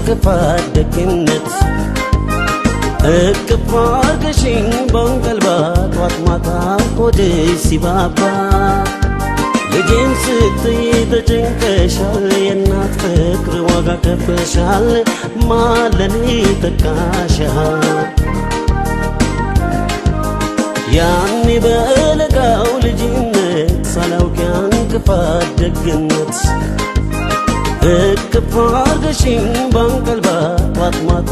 እንቅፋት ደግነት እቅፍ አርገሽኝ በንቀልባ ጧት ማታ ሆድሽ ሲባባ ልጄን ስትይ ተጨንቀሻል የእናት ፍቅር ዋጋ ከፍለሻል ማለኔ ተካሻል ያኔ በለጋው ልጅነት ሳላውቅ እንቅፋት ደግነት እቅፍ አርገሽኝ በንቀልባ ጧት ማታ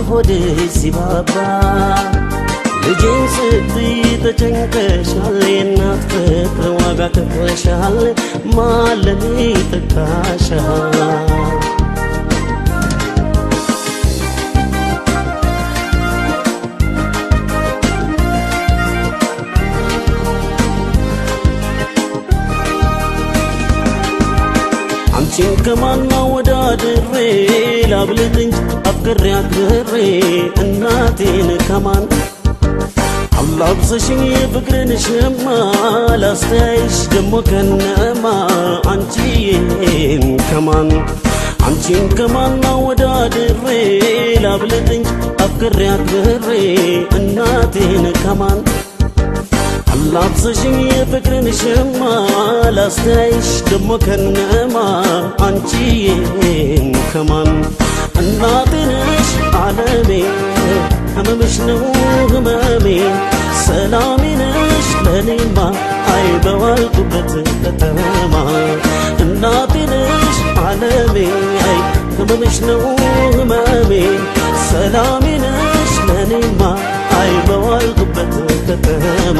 ሆድሽ ሲባባ ልጄን ስትይ ተጨንቀሻል የእናት ፍቅር ዋጋ ከፍለሻል ማለኔ ተካሻል አንቺን ከማና ወዳድሬ ላብልጥ እንጂ አፍቅሬ አክብሬ እናቴን ከማን አላብሰሽኝ የፍቅርን ሸማ ላስተያይሽ ደሞ ከነማ አንቺን ከማን አንቺን ከማና ወዳድሬ ላብልጥ እንጂ አፍቅሬ አክብሬ እናቴን ከማን አላብሰሽኝ የፍቅርን ሸማ ላስተያይሽ ደሞ ከነማ አንቺን ከማን እናቴ ነሽ ዓለሜ ህመምሽ ነው ህመሜ ሰላሜ ነሽ ለኔማ አይ በዋልኩበት ከተማ እናቴ ነሽ ዓለሜ አይ ህመምሽ ነው ህመሜ ሰላሜ ነሽ ለኔማ አይ በዋልኩበት ከተማ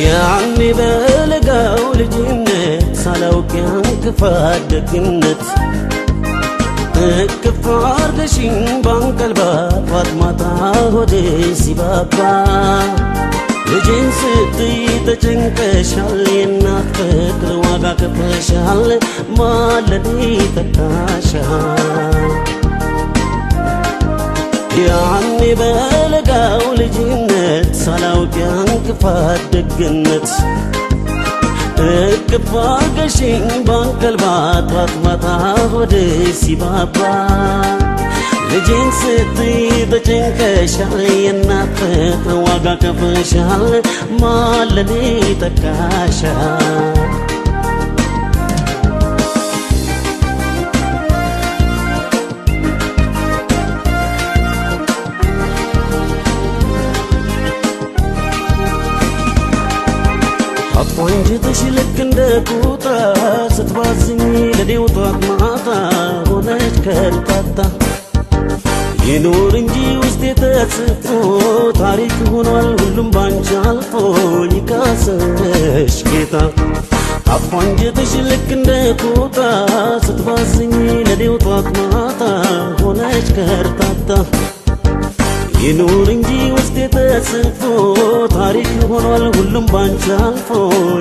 ያኔ በለጋው ልጅነት ሳላውቅ እንቅፋት ደግነት እቅፍ አርገሽኝ በንቀልባ ጧት ማታ ሆድሽ ሲባባ ልጄን ስትይ ተጨንቀሻል የእናት ፍቅር ዋጋ ከፍለሻል ማለኔ ተካሻል ያኔ በለጋው ልጅነት ሳላውቅ እንቅፋት ደግነት እቅፍ አርገሽኝ በንቀልባ ጧት ማታ ሆድሽ ሲባባ ልጄን ስትይ ተጨንቀሻል የእናት ፍቅር ዋጋ ከፍለሻል ማለኔ ተካሻል አንጀትሽ ልክ እንደ ኩታ ስትባዝኝ ለኔው ጧት ማታ ሆነች ከርታታ ይኑር እንጂ ውስጤ ተጽፎ ታሪክ ሆኗል ሁሉም ባንቺ አልፎ ይካሰሽ ጌታ አንጀትሽ ልክ እንደ ኩታ ስትባዝኝ ለኔው ጧት ማታ ሆነች ከርታታ ይኑር እንጂ ውስጤ ተጽፎ ታሪክ ሆኗል ሁሉም ባንቺ አልፎ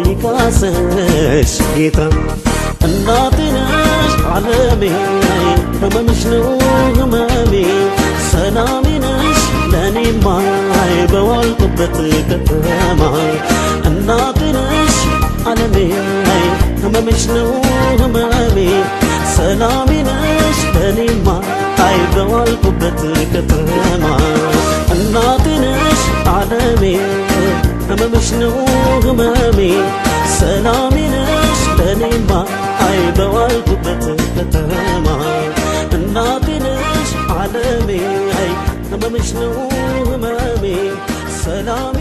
ይካሰሽ ጌታ እናቴ ነሽ ዓለሜ ህመምሽ ነው ህመሜ ሰላሜ ነሽ ለኔማ በዋልኩበት ከተማ እናቴ ነሽ ዓለሜ ህመምሽ ነው ህመሜ ሰላሜ ነሽ ለኔማ በዋልኩበት ከተማ እናቴ ነሽ ዓለሜ ህመምሽ ነው ህመሜ ሰላሜ ነሽ ለኔማ በዋልኩበት ከተማ እናቴ ነሽ ዓለሜ ህመምሽ ነው ህመሜ ሰላሜ